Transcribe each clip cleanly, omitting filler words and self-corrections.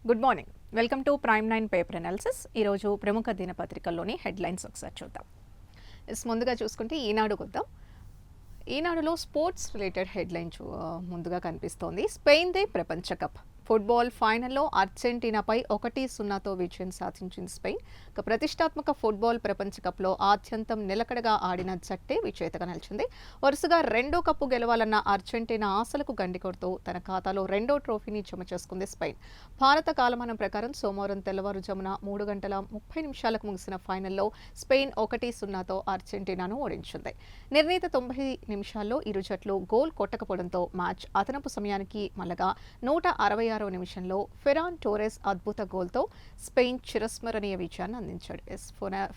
Good morning. Welcome to prime 9 paper analysis. ఈరోజు ప్రముఖ దినపత్రికల్లోని headlines ఒకసారి చూద్దాం. ముందుగా చూసుకుంటే ఈనాడు కొద్దాం. ఈనాడులో స్పోర్ట్స్ రిలేటెడ్ హెడ్లైన్ ముందుగా కనిపిస్తోంది. స్పెయిన్దే ప్రపంచ కప్. ఫుట్బాల్ ఫైనల్లో అర్జెంటీనాపై 1-0తో విజయం సాధించింది స్పెయిన్. ప్రతిష్టాత్మక ఫుట్బాల్ ప్రపంచ కప్లో ఆద్యంతం నిలకడగా ఆడిన జట్టే విజేతగా నిలిచింది. వరుసగా రెండో కప్పు గెలవాలన్న అర్జెంటీనా ఆశలకు గండికొడుతూ తన ఖాతాలో రెండో ట్రోఫీని జమ చేసుకుంది స్పెయిన్. భారత కాలమానం ప్రకారం సోమవారం తెల్లవారుజామున 3:30 ముగిసిన ఫైనల్లో స్పెయిన్ 1-0తో అర్జెంటీనాను ఓడించింది. నిర్ణీత 90 నిమిషాల్లో ఇరు జట్లు గోల్ కొట్టకపోవడంతో మ్యాచ్ అదనపు సమయానికి మల్లగా 166వ నిమిషంలో ఫెరాన్ టోరెస్ అద్భుత గోల్తో స్పెయిన్ చిరస్మరణీయ విజయాన్ని అందించాడు.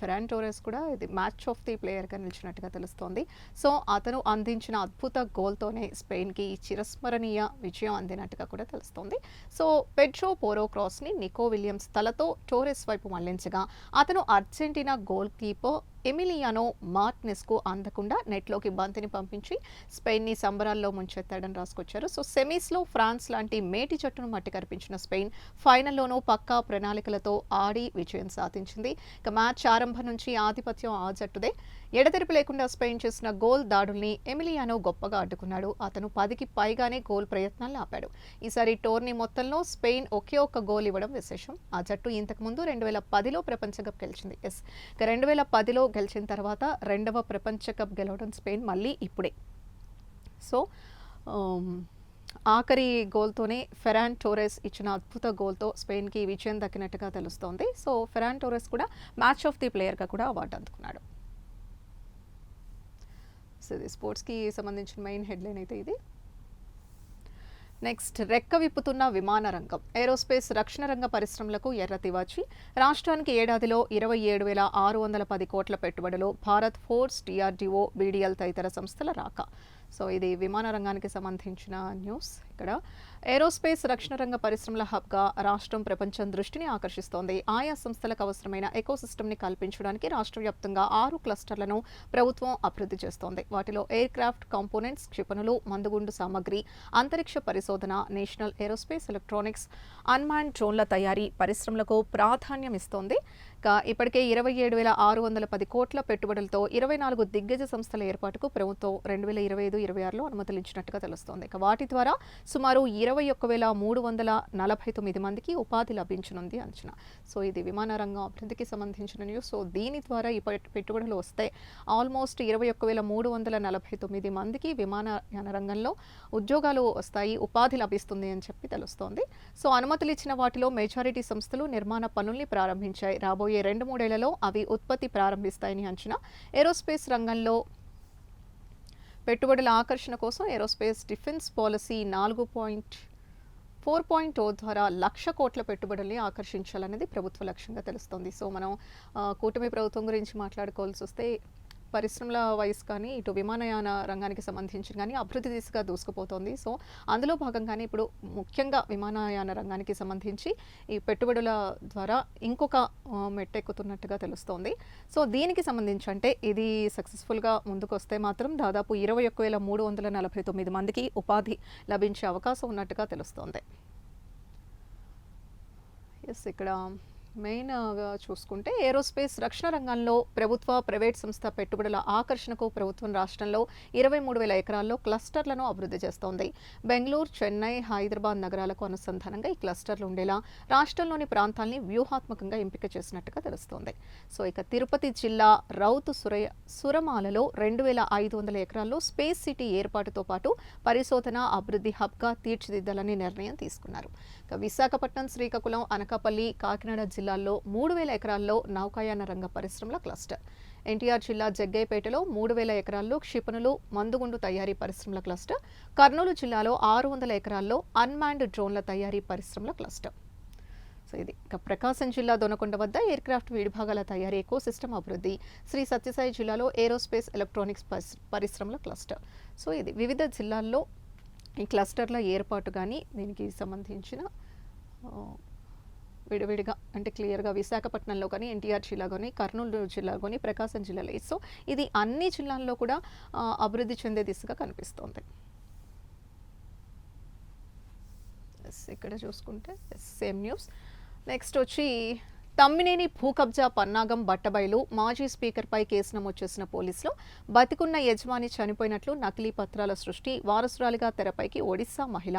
ఫెరాన్ టోరెస్ కూడా ఇది మ్యాచ్ ఆఫ్ ది ప్లేయర్గా నిలిచినట్టుగా తెలుస్తోంది. సో అతను అందించిన అద్భుత గోల్తోనే స్పెయిన్కి చిరస్మరణీయ విజయం అందినట్టుగా కూడా తెలుస్తోంది. సో పెడ్రో పోరో క్రాస్ని నికో విలియమ్స్ తలతో టోరెస్ వైపు మళ్లించగా అతను అర్జెంటీనా గోల్ కీపర్ ఎమిలియానో మార్టినెస్కు అందకుండా నెట్లోకి బంతిని పంపించి స్పెయిన్ని సంబరాల్లో ముంచెత్తాడని రాసుకొచ్చారు. సో సెమీస్లో ఫ్రాన్స్ లాంటి మేటి జట్టును మట్టి కనిపించిన స్పెయిన్ ఫైనల్లోనూ పక్కా ప్రణాళికలతో ఆడి విజయం సాధించింది. ఇక మ్యాచ్ ఆరంభం నుంచి ఆధిపత్యం ఆ జట్టుదే. ఎడతెరిపి లేకుండా స్పెయిన్ చేసిన గోల్ దాడుల్ని ఎమిలియానో గొప్పగా అడ్డుకున్నాడు. అతను 10కి పైగానే గోల్ ప్రయత్నాలను ఆపాడు. ఈసారి టోర్నీ మొత్తంలో స్పెయిన్ ఒకే ఒక్క గోల్ ఇవ్వడం విశేషం. ఆ జట్టు ఇంతకుముందు 2010లో ప్రపంచ కప్ గెలిచింది. ఇక 2010లో గెలిచిన తర్వాత రెండవ ప్రపంచ కప్ గెలవడం స్పెయిన్ మళ్ళీ ఇప్పుడే. సో ఆఖరి గోల్తోనే ఫెరాన్ టోరెస్ ఇచ్చిన అద్భుత గోల్తో స్పెయిన్కి విజయం దక్కినట్టుగా తెలుస్తోంది. సో ఫెరాన్ టోరెస్ కూడా మ్యాచ్ ఆఫ్ ది ప్లేయర్గా కూడా అవార్డు అందుకున్నాడు. సో ఇది స్పోర్ట్స్కి సంబంధించిన మెయిన్ హెడ్లైన్ అయితే ఇది. నెక్స్ట్, రెక్క విప్పుతున్న విమాన రంగం. ఏరోస్పేస్ రక్షణ రంగ పరిశ్రమలకు ఎర్రతివాచి. రాష్ట్రానికి ఏడాదిలో 27,610 కోట్ల పెట్టుబడులు. భారత్ ఫోర్స్, DRDO, BDL తదితర సంస్థల రాక. సో ఇది విమాన రంగానికి సంబంధించిన న్యూస్. ఇక్కడ ఏరోస్పేస్ రక్షణ రంగ పరిశ్రమల హబ్గా రాష్ట్రం ప్రపంచం దృష్టిని ఆకర్షిస్తోంది. ఆయా సంస్థలకు అవసరమైన ఎకోసిస్టమ్ని కల్పించడానికి రాష్ట్ర వ్యాప్తంగా 6 క్లస్టర్లను ప్రభుత్వం అభివృద్ధి చేస్తోంది. వాటిలో ఎయిర్ క్రాఫ్ట్ కాంపోనెంట్స్, క్షిపణులు, మందుగుండు సామగ్రి, అంతరిక్ష పరిశోధన, నేషనల్ ఏరోస్పేస్ ఎలక్ట్రానిక్స్, అన్మాన్ డ్రోన్ల తయారీ పరిశ్రమలకు ప్రాధాన్యం ఇస్తోంది. ఇప్పటికే 27,610 కోట్ల పెట్టుబడులతో 24 దిగ్గజ సంస్థల ఏర్పాటుకు ప్రభుత్వం 2025-26లో అనుమతులు ఇచ్చినట్టుగా తెలుస్తోంది. వాటి ద్వారా సుమారు 21,349 మందికి ఉపాధి లభించనుంది అంచనా. సో ఇది విమాన రంగం అభివృద్ధికి సంబంధించిన న్యూస్. సో దీని ద్వారా ఈ పెట్టుబడులు వస్తే ఆల్మోస్ట్ 21,349 మందికి విమానయాన రంగంలో ఉద్యోగాలు వస్తాయి, ఉపాధి లభిస్తుంది అని చెప్పి తెలుస్తోంది. సో అనుమతులు ఇచ్చిన వాటిలో మెజారిటీ సంస్థలు నిర్మాణ పనుల్ని ప్రారంభించాయి. రాబోయే 2-3 ఏళ్లలో అవి ఉత్పత్తి ప్రారంభిస్తాయని అంచనా. ఏరోస్పేస్ రంగంలో పెట్టుబడుల ఆకర్షణ కోసం ఏరోస్పేస్ డిఫెన్స్ పాలసీ 4.0 ద్వారా 1,00,000 కోట్ల పెట్టుబడుల్ని ఆకర్షించాలనేది ప్రభుత్వ లక్ష్యంగా తెలుస్తోంది. సో మనం కూటమి ప్రభుత్వం గురించి మాట్లాడుకోవాల్సి వస్తే పరిశ్రమల వైస్ కానీ ఇటు విమానయాన రంగానికి సంబంధించి కానీ అభివృద్ధి దిశగా దూసుకుపోతోంది. సో అందులో భాగంగానే ఇప్పుడు ముఖ్యంగా విమానయాన రంగానికి సంబంధించి ఈ పెట్టుబడుల ద్వారా ఇంకొక మెట్టెక్కుతున్నట్టుగా తెలుస్తోంది. సో దీనికి సంబంధించి అంటే ఇది సక్సెస్ఫుల్గా ముందుకు వస్తే మాత్రం దాదాపు 21,349 మందికి ఉపాధి లభించే అవకాశం ఉన్నట్టుగా తెలుస్తోంది. ఇక్కడ మెయిన్గా చూసుకుంటే ఏరోస్పేస్ రక్షణ రంగంలో ప్రభుత్వ, ప్రైవేట్ సంస్థ పెట్టుబడుల ఆకర్షణకు ప్రభుత్వం రాష్ట్రంలో 23,000 ఎకరాల్లో క్లస్టర్లను అభివృద్ధి చేస్తోంది. బెంగళూరు, చెన్నై, హైదరాబాద్ నగరాలకు అనుసంధానంగా ఈ క్లస్టర్లు ఉండేలా రాష్ట్రంలోని ప్రాంతాల్ని వ్యూహాత్మకంగా ఎంపిక చేసినట్టుగా తెలుస్తోంది. సో ఇక తిరుపతి జిల్లా రౌతు సురమాలలో 2,500 ఎకరాల్లో స్పేస్ సిటీ ఏర్పాటుతో పాటు పరిశోధన, అభివృద్ధి హబ్గా తీర్చిదిద్దాలని నిర్ణయం తీసుకున్నారు. ఇక విశాఖపట్నం, శ్రీకాకుళం, అనకాపల్లి, కాకినాడ జిల్లాల్లో 3,000 ఎకరాల్లో నౌకాయాన రంగ పరిశ్రమల క్లస్టర్. ఎన్టీఆర్ జిల్లా జగ్గైపేటలో 3,000 ఎకరాల్లో క్షిపణులు, మందుగుండు తయారీ పరిశ్రమల క్లస్టర్. కర్నూలు జిల్లాలో 600 ఎకరాల్లో అన్మాన్డ్ డ్రోన్ల తయారీ పరిశ్రమల క్లస్టర్. సో ఇది ఇక ప్రకాశం జిల్లా దొనకొండ వద్ద ఎయిర్ క్రాఫ్ట్ విడిభాగాల తయారీ ఎకోసిస్టమ్ అభివృద్ధి. శ్రీ సత్యసాయి జిల్లాలో ఏరోస్పేస్ ఎలక్ట్రానిక్స్ పరిశ్రమల క్లస్టర్. సో ఇది వివిధ జిల్లాల్లో ఈ క్లస్టర్ల ఏర్పాటు కానీ దీనికి సంబంధించిన విడివిడిగా అంటే క్లియర్గా విశాఖపట్నంలో కానీ, ఎన్టీఆర్ జిల్లా కానీ, కర్నూలు జిల్లా కానీ, ప్రకాశం జిల్లాలో. సో ఇది అన్ని జిల్లాల్లో కూడా అభివృద్ధి చెందే దిశగా కనిపిస్తోంది. ఇక్కడ చూసుకుంటే సేమ్ న్యూస్. నెక్స్ట్ వచ్చి తమ్మినేని భూ కబ్జా పన్నాగం బట్టబయలు. మాజీ స్పీకర్పై కేసు నమోదు చేసిన పోలీసులు బతికున్న యజమాని చనిపోయినట్లు నకిలీ పత్రాల సృష్టి. వారసురాలిగా తెరపైకి ఒడిశా మహిళ.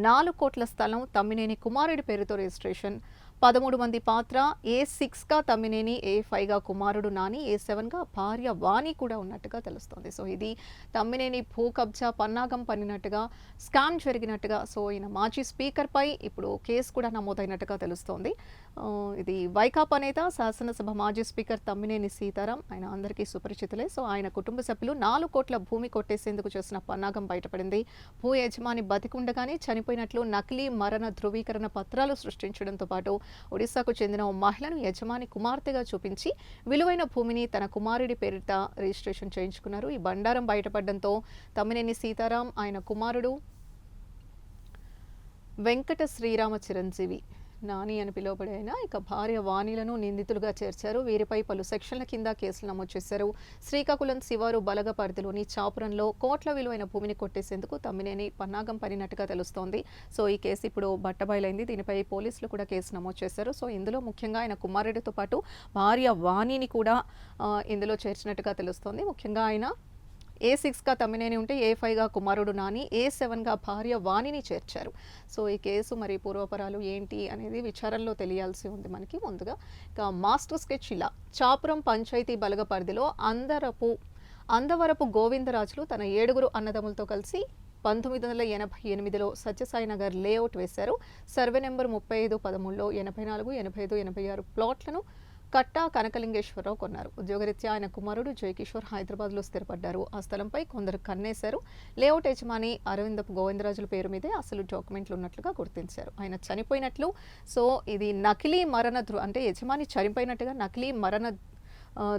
4 కోట్ల స్థలం తమ్మినేని కుమారుడి పేరుతో రిజిస్ట్రేషన్. 13 మంది పాత్ర. A6గా తమ్మినేని, A5గా కుమారుడు నాని, A7గా భార్య వాణి కూడా ఉన్నట్టుగా తెలుస్తోంది. సో ఇది తమ్మినేని భూ కబ్జా పన్నాగం పన్నినట్టుగా, స్కామ్ జరిగినట్టుగా. సో ఈయన మాజీ స్పీకర్పై ఇప్పుడు కేసు కూడా నమోదైనట్టుగా తెలుస్తోంది. ఇది వైకాపా నేత, శాసనసభ మాజీ స్పీకర్ తమ్మినేని సీతారాం. ఆయన అందరికీ సుపరిచితులే. సో ఆయన కుటుంబ సభ్యులు 4 కోట్ల భూమి కొట్టేసేందుకు చేసిన పన్నాగం బయటపడింది. భూ యజమాని బతికుండగానే చనిపోయినట్లు నకిలీ మరణ ధృవీకరణ పత్రాలు సృష్టించడంతో పాటు ఒడిశాకు చెందిన ఓ మహిళను యజమాని కుమార్తెగా చూపించి విలువైన భూమిని తన కుమారుడి పేరిట రిజిస్ట్రేషన్ చేయించుకున్నారు. ఈ బండారం బయటపడడంతో తమ్మినేని సీతారాం, ఆయన కుమారుడు వెంకట శ్రీరామ చిరంజీవి నాని అని పిలువబడే ఆయన, ఇక భార్య వాణిలను నిందితులుగా చేర్చారు. వీరిపై పలు సెక్షన్ల కింద కేసులు నమోదు చేశారు. శ్రీకాకుళం శివారు బలగ పరిధిలోని చాపురంలో కోట్ల విలువైన భూమిని కొట్టేసేందుకు తమ్మినేని పన్నాగం పడినట్టుగా తెలుస్తోంది. సో ఈ కేసు ఇప్పుడు బట్టబయలైంది. దీనిపై పోలీసులు కూడా కేసు నమోదు చేశారు. సో ఇందులో ముఖ్యంగా ఆయన కుమారుడితో పాటు భార్య వాణిని కూడా ఇందులో చేర్చినట్టుగా తెలుస్తోంది. ముఖ్యంగా ఆయన A6గా తమ్మినేని ఉంటే A5గా కుమారుడు నాని, A7గా భార్య వాణిని చేర్చారు. సో ఈ కేసు మరి పూర్వపరాలు ఏంటి అనేది విచారణలో తెలియాల్సి ఉంది మనకి. ముందుగా ఇక మాస్టర్ స్కెచ్ ఇలా. చాపురం పంచాయతీ బలగ పరిధిలో అందవరపు గోవిందరాజులు తన 7 అన్నదమ్ములతో కలిసి 1988లో సత్యసాయి నగర్ లేఅవుట్ వేశారు. సర్వే నెంబర్ 3513లో 84, 85, 86 ప్లాట్లను కట్టా కనకలింగేశ్వరరావు కొన్నారు. ఉద్యోగరీత్యా ఆయన కుమారుడు జయకిషోర్ హైదరాబాద్లో స్థిరపడ్డారు. ఆ స్థలంపై కొందరు కన్నేశారు. లేఅవుట్ యజమాని అరవిందపు గోవిందరాజుల పేరు మీదే అసలు డాక్యుమెంట్లు ఉన్నట్లుగా గుర్తించారు. ఆయన చనిపోయినట్లు. సో ఇది నకిలీ మరణ అంటే యజమాని చనిపోయినట్టుగా నకిలీ మరణ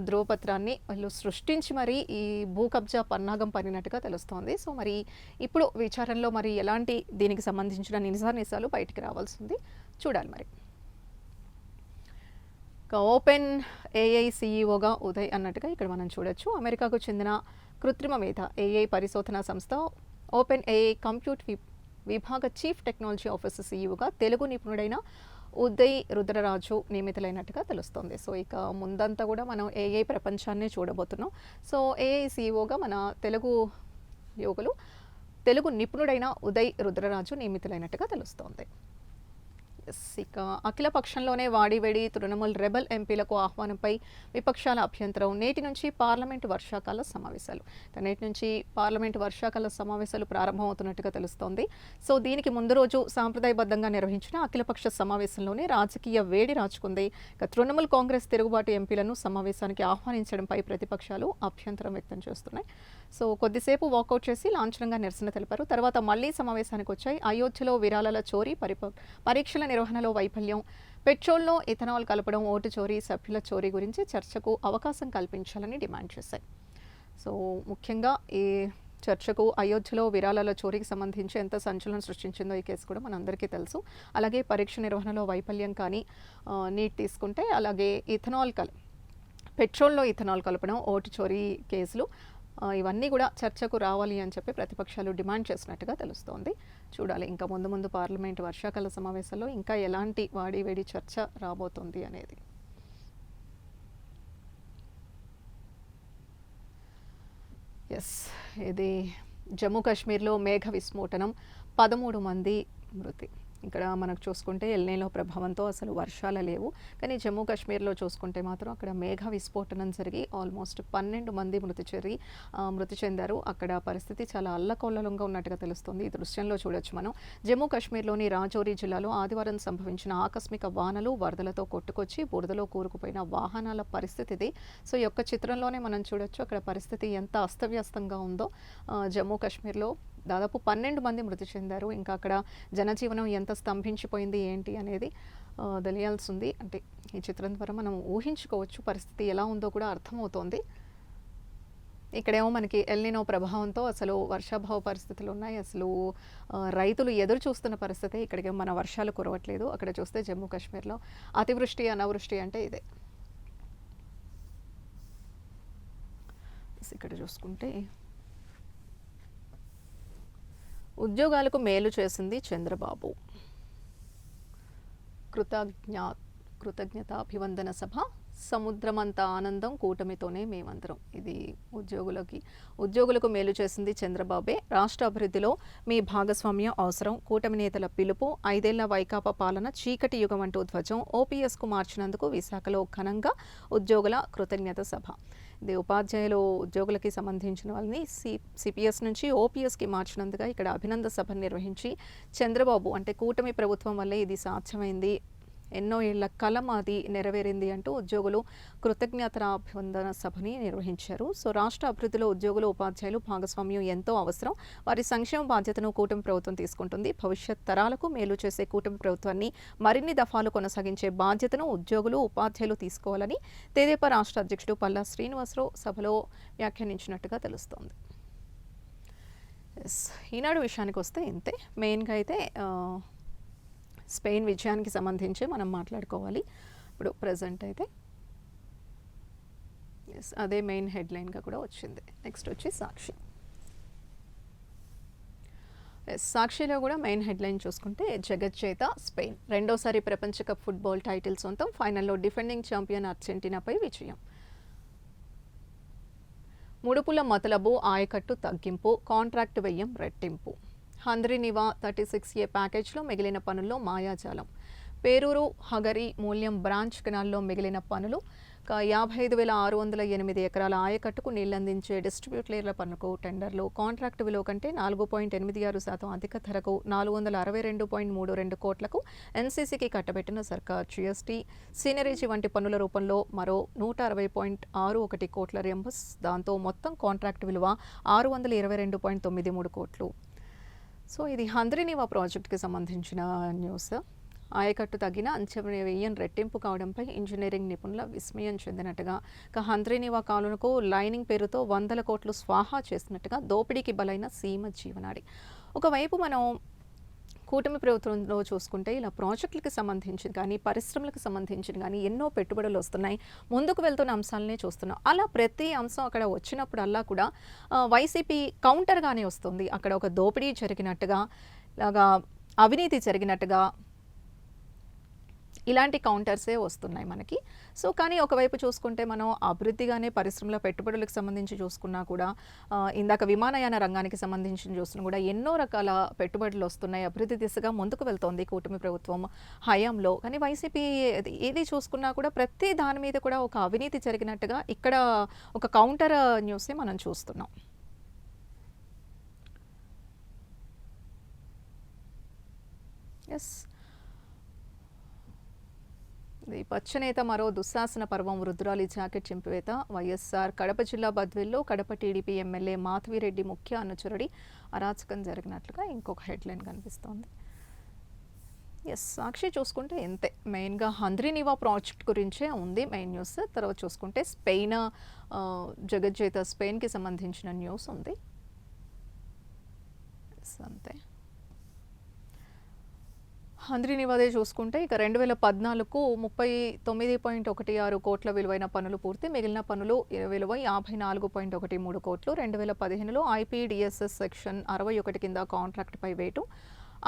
ధ్రువపత్రాన్ని వాళ్ళు సృష్టించి మరి ఈ భూ కబ్జా పన్నాగం పడినట్టుగా తెలుస్తోంది. సో మరి ఇప్పుడు విచారణలో మరి ఎలాంటి దీనికి సంబంధించిన నిజానిజాలు బయటికి రావాల్సింది చూడాలి మరి. ఓపెన్ AI CEO ఉదయ్ అన్నట్టుగా ఇక్కడ మనం చూడొచ్చు. అమెరికాకు చెందిన కృత్రిమ మేధ AI పరిశోధనా సంస్థ ఓపెన్ AI కంప్యూట్ విభాగ చీఫ్ టెక్నాలజీ ఆఫీసర్ CEOగా తెలుగు నిపుణుడైన ఉదయ్ రుద్రరాజు నియమితులైనట్టుగా తెలుస్తోంది. సో ఇక ముందంతా కూడా మనం AI ప్రపంచాన్ని చూడబోతున్నాం. సో AI CEOగా మన తెలుగు నిపుణుడైన ఉదయ్ రుద్రరాజు నియమితులైనట్టుగా తెలుస్తోంది. ఇక అఖిల పక్షంలోనే వాడివేడి తృణమూల్ రెబల్ ఎంపీలకు ఆహ్వానంపై విపక్షాల అభ్యంతరం. నేటి నుంచి పార్లమెంటు వర్షాకాల సమావేశాలు ప్రారంభమవుతున్నట్టుగా తెలుస్తోంది. సో దీనికి ముందు రోజు సాంప్రదాయబద్ధంగా నిర్వహించిన అఖిలపక్ష సమావేశంలోనే రాజకీయ వేడి రాచుకుంది. ఇక తృణమూల్ కాంగ్రెస్ తిరుగుబాటు ఎంపీలను సమావేశానికి ఆహ్వానించడంపై ప్రతిపక్షాలు అభ్యంతరం వ్యక్తం చేస్తున్నాయి. సో కొద్దిసేపు వాకౌట్ చేసి లాంఛనంగా నిరసన తెలిపారు. తర్వాత మళ్లీ సమావేశానికి వచ్చాయి. అయోధ్యలో విరాళాల చోరీ, పరీక్షల నిర్వహణలో వైఫల్యం, పెట్రోల్లో ఇథనాల్ కలపడం, ఓటు చోరీ, సభ్యుల చోరీ గురించి చర్చకు అవకాశం కల్పించాలని డిమాండ్ చేశాయి. సో ముఖ్యంగా ఈ చర్చకు అయోధ్యలో విరాళాల చోరీకి సంబంధించి ఎంత సంచలనం సృష్టించిందో ఈ కేసు కూడా మనందరికీ తెలుసు. అలాగే పరీక్ష నిర్వహణలో వైఫల్యం కానీ నీట్ తీసుకుంటే, అలాగే పెట్రోల్లో ఇథనాల్ కలపడం, ఓటు చోరీ కేసులు ఇవన్నీ కూడా చర్చకు రావాలి అని చెప్పి ప్రతిపక్షాలు డిమాండ్ చేసినట్టుగా తెలుస్తోంది. చూడాలి ఇంకా ముందు పార్లమెంట్ వర్షాకాల సమావేశాల్లో ఇంకా ఎలాంటి వాడివేడి చర్చ రాబోతుంది అనేది. ఇది జమ్మూ కాశ్మీర్లో మేఘ విస్ఫోటనం, 13 మంది మృతి. ఇక్కడ మనకు చూసుకుంటే ఎల్నినో ప్రభావంతో అసలు వర్షాలు లేవు. కానీ జమ్మూ కాశ్మీర్లో చూసుకుంటే మాత్రం అక్కడ మేఘ విస్ఫోటనం జరిగి ఆల్మోస్ట్ 12 మంది మృతి చెందారు. అక్కడ పరిస్థితి చాలా అల్లకొల్లలంగా ఉన్నట్టుగా తెలుస్తుంది. ఈ దృశ్యంలో చూడొచ్చు మనం. జమ్మూ కాశ్మీర్లోని రాజౌరి జిల్లాలో ఆదివారం సంభవించిన ఆకస్మిక వానలు వరదలతో కొట్టుకొచ్చి బురదలో కూరుకుపోయిన వాహనాల పరిస్థితి ఇది. సో ఈ యొక్క చిత్రంలోనే మనం చూడొచ్చు అక్కడ పరిస్థితి ఎంత అస్తవ్యస్తంగా ఉందో. జమ్మూ కాశ్మీర్లో దాదాపు 12 మంది మృతి చెందారు. ఇంకా అక్కడ జనజీవనం ఎంత స్తంభించిపోయింది ఏంటి అనేది తెలియాల్సింది. అంటే ఈ చిత్రం ద్వారా మనం ఊహించుకోవచ్చు పరిస్థితి ఎలా ఉందో కూడా అర్థమవుతోంది. ఇక్కడేమో మనకి ఎల్నినో ప్రభావంతో అసలు వర్షాభావ పరిస్థితులు ఉన్నాయి. అసలు రైతులు ఎదురు చూస్తున్న పరిస్థితి. ఇక్కడికి మన వర్షాలు కురవట్లేదు. అక్కడ చూస్తే జమ్మూ కాశ్మీర్లో అతివృష్టి అనావృష్టి అంటే ఇదే. ఇక్కడ చూసుకుంటే ఉద్యోగాలకు మేలు చేసింది చంద్రబాబు. కృతజ్ఞ కృతజ్ఞతాభివందన సభ, సముద్రమంత ఆనందం కూటమితోనే మేమందరం. ఇది ఉద్యోగులకు మేలు చేసింది చంద్రబాబే. రాష్ట్ర అభివృద్ధిలో మీ భాగస్వామ్యం అవసరం. కూటమి నేతల పిలుపు. 5 ఏళ్ల వైకాపా పాలన చీకటి యుగం అంటూ ధ్వజం ఓపీఎస్కు మార్చినందుకు విశాఖలో ఘనంగా ఉద్యోగుల కృతజ్ఞత సభ. ఇది ఉద్యోగులకి సంబంధించిన వాళ్ళని సిపిఎస్ నుంచి ఓపీఎస్కి మార్చినందుగా ఇక్కడ అభినందన సభ నిర్వహించి చంద్రబాబు అంటే కూటమి ప్రభుత్వం వల్లే ఇది సాధ్యమైంది, ఎన్నో ఏళ్ల కల మాది నెరవేరింది అంటూ ఉద్యోగులు కృతజ్ఞతాభివందన సభని నిర్వహించారు. సో రాష్ట్ర అభివృద్ధిలో ఉద్యోగులు ఉపాధ్యాయులు భాగస్వామ్యం ఎంతో అవసరం. వారి సంక్షేమ బాధ్యతను కూటమి ప్రభుత్వం తీసుకుంటుంది. భవిష్యత్ తరాలకు మేలు చేసే కూటమి ప్రభుత్వాన్ని మరిన్ని దఫాలు కొనసాగించే బాధ్యతను ఉద్యోగులు ఉపాధ్యాయులు తీసుకోవాలని తెదేపా రాష్ట్ర అధ్యక్షుడు పల్లా శ్రీనివాసరావు సభలో వ్యాఖ్యానించినట్టుగా తెలుస్తోంది. ఈనాడు విషయానికి వస్తే ఇంతే. మెయిన్గా అయితే స్పెయిన్ విజయానికి సంబంధించి మనం మాట్లాడుకోవాలి. ఇప్పుడు ప్రజెంట్ అయితే అదే మెయిన్ హెడ్లైన్గా కూడా వచ్చింది. నెక్స్ట్ వచ్చి సాక్షి. సాక్షిలో కూడా మెయిన్ హెడ్లైన్ చూసుకుంటే జగజ్జేత స్పెయిన్ రెండోసారి ప్రపంచ కప్ ఫుట్బాల్ టైటిల్ సొంతం, ఫైనల్లో డిఫెండింగ్ ఛాంపియన్ అర్జెంటీనాపై విజయం. ముడుపుల మతలబు ఆయకట్టు తగ్గింపు, కాంట్రాక్ట్ వ్యయం రెట్టింపు. హంద్రీనివా 36A ప్యాకేజ్లో మిగిలిన పనుల్లో మాయాజాలం. పేరూరు హగరి మూల్యం బ్రాంచ్ కెనాల్లో మిగిలిన పనులు. 55,608 ఎకరాల ఆయకట్టుకు నీళ్లందించే డిస్ట్రిబ్యూటర్ల పనులకు టెండర్లు. కాంట్రాక్ట్ విలువ కంటే 4.86% అధిక ధరకు 462.32 కోట్లకు ఎన్సీసీకి కట్టబెట్టిన సర్కార్. జీఎస్టీ, సీనరేజీ వంటి పనుల రూపంలో మరో 160.61 కోట్ల రింబస్. దాంతో మొత్తం కాంట్రాక్ట్ విలువ 622.93 కోట్లు. సో ఇది హంద్రీనివా ప్రాజెక్టుకి సంబంధించిన న్యూస్. ఆయకట్టు తగ్గిన అంచనా వ్యయం రెట్టింపు కావడంపై ఇంజనీరింగ్ నిపుణుల విస్మయం చెందినట్టుగా, హంద్రీనివా కాలువకు లైనింగ్ పేరుతో 100 కోట్లు స్వాహా చేసినట్టుగా దోపిడీకి బలైన సీమ జీవనాడి. ఒకవైపు మనం కూటమి ప్రభుత్వంలో చూసుకుంటే ఇలా ప్రాజెక్టులకు సంబంధించి కానీ పరిశ్రమలకు సంబంధించి కానీ ఎన్నో పెట్టుబడులు వస్తున్నాయి, ముందుకు వెళ్తున్న అంశాలనే చూస్తున్నాం. అలా ప్రతి అంశం అక్కడ వచ్చినప్పుడల్లా కూడా వైసీపీ కౌంటర్గానే వస్తుంది. అక్కడ ఒక దోపిడీ జరిగినట్టుగా, ఇలాగా అవినీతి జరిగినట్టుగా ఇలాంటి కౌంటర్సే వస్తున్నాయి మనకి. సో కానీ ఒకవైపు చూసుకుంటే మనం అభివృద్ధిగానే పరిశ్రమల పెట్టుబడులకు సంబంధించి చూసుకున్నా కూడా, ఇందాక విమానయాన రంగానికి సంబంధించి చూస్తున్నా కూడా ఎన్నో రకాల పెట్టుబడులు వస్తున్నాయి, అభివృద్ధి దిశగా ముందుకు వెళ్తోంది కూటమి ప్రభుత్వం హయాంలో. కానీ వైసీపీ ఏది చూసుకున్నా కూడా ప్రతి దాని మీద కూడా ఒక అవినీతి జరిగినట్టుగా ఇక్కడ ఒక కౌంటర్ న్యూసే మనం చూస్తున్నాం. ఎస్, పచ్చనేత మరో దుశ్శాసన పర్వం, రుద్రాలి జాకెట్ చింపివేత. వైఎస్ఆర్ కడప జిల్లా బద్వేల్లో కడప టీడీపీ ఎమ్మెల్యే మాధవిరెడ్డి ముఖ్య అనుచరుడి అరాచకం జరిగినట్లుగా ఇంకొక హెడ్లైన్ కనిపిస్తోంది. ఎస్, సాక్షి చూసుకుంటే ఇంతే. మెయిన్గా హంద్రీనివా ప్రాజెక్ట్ గురించే ఉంది మెయిన్ న్యూస్. తర్వాత చూసుకుంటే స్పెయిన్, జగజ్జేత స్పెయిన్కి సంబంధించిన న్యూస్ ఉంది. అంతే. హంద్రీనివాదే చూసుకుంటే ఇక 2014కు 39.16 కోట్ల విలువైన పనులు పూర్తి, మిగిలిన పనులు విలువ 54.13 కోట్లు. 2015లో ఐపీడీఎస్ఎస్ సెక్షన్ 61 కింద కాంట్రాక్ట్పై వేటు.